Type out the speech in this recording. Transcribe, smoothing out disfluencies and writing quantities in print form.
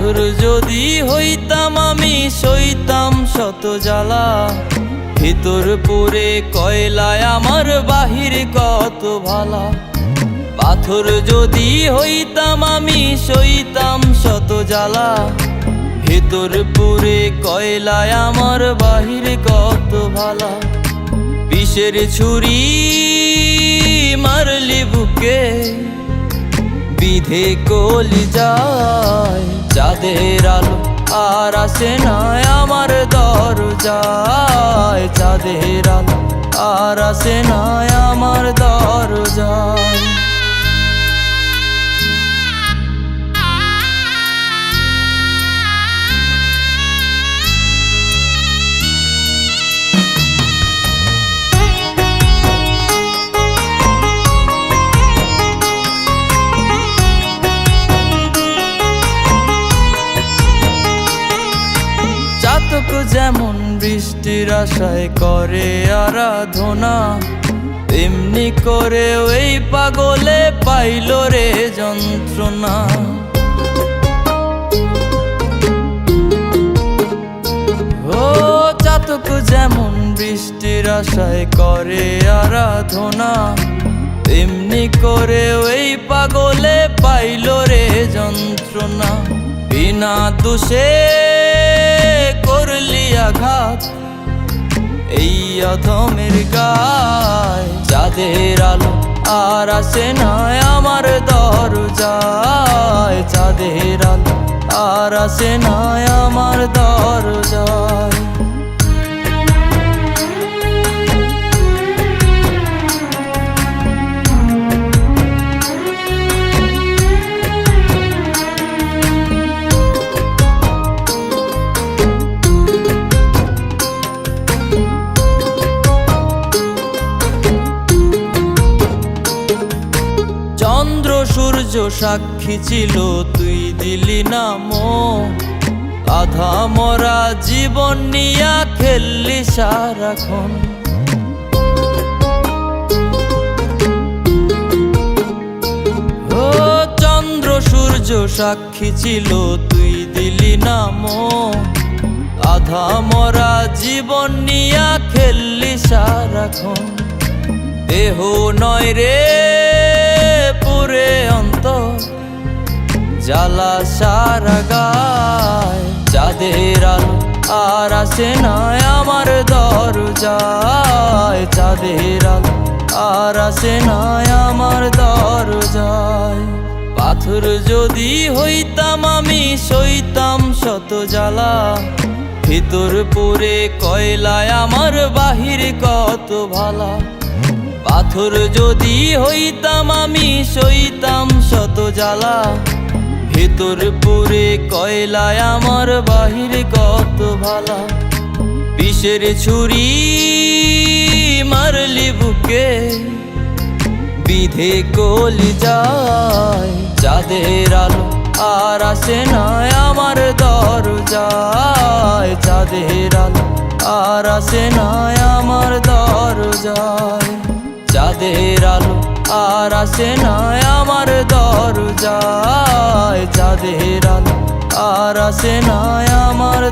পাথর যদি হইতাম আমি সইতাম শত জ্বালা, ভিতর পুরে কয়লায় আমার বাহির কত ভালা। পাথর যদি হইতাম আমি সইতাম শত জ্বালা, ভিতর পুরে কয়লায় আমার বাহির কত ভালা। বিষের ছুরি মারলি বুকে বিধে কলি যায়, চাঁদের আলো আর আসে না আমার দরজায়, চাঁদের আলো আর আসে না আমার দরজায়। চাতক যেমন বৃষ্টির আশায় করে আরাধনা, তেমনি করে ওই পাগলে পাইল রে যন্ত্রণা। ও চাতক যেমন বৃষ্টির আশায় করে আরাধনা, তেমনি করে ওই পাগলে পাইল রে যন্ত্রণা। বিনা দোষে করলি আঘাত এই অধমের গায়, চাঁদের আলো আর আসে না আমার দরজায়, চাঁদের আলো আর আসে না আমার দরজায়। চন্দ্র সূর্য সাক্ষী ছিল তুই দিলি না মোহ, আধা মরা জীবন নিয়া খেললি সারাক্ষণ। ও চন্দ্র সূর্য সাক্ষী ছিল তুই দিলি না মোহ, আধা মরা জীবন নিয়া খেললি সারাক্ষণ। দেহ নয় রে পুরে অন্তর জ্বালা সারা গায়, চাঁদের আলো আর আসে না আমার দরজায়, চাঁদের আলো আর আসে না আমার দরজায়। পাথর যদি হইতাম আমি সইতাম শত জ্বালা, ভিতর পুরে কয়লায় আমার বাহির কত ভালা। পাথর যদি হইতাম আমি সইতাম শত জ্বালা, ভিতর পুরে কয়লায় আমার বাহির কত ভালা। বিষের ছুরি মারলি বুকে বিধে কলি যায়, চাঁদের আলো আর আসে না আমার দরজায়, চাঁদের আলো আর আসে না আমার দরজায়, চাঁদের আলো আর আসে না আমার দরজায়, চাঁদের আলো আর আসে না আমার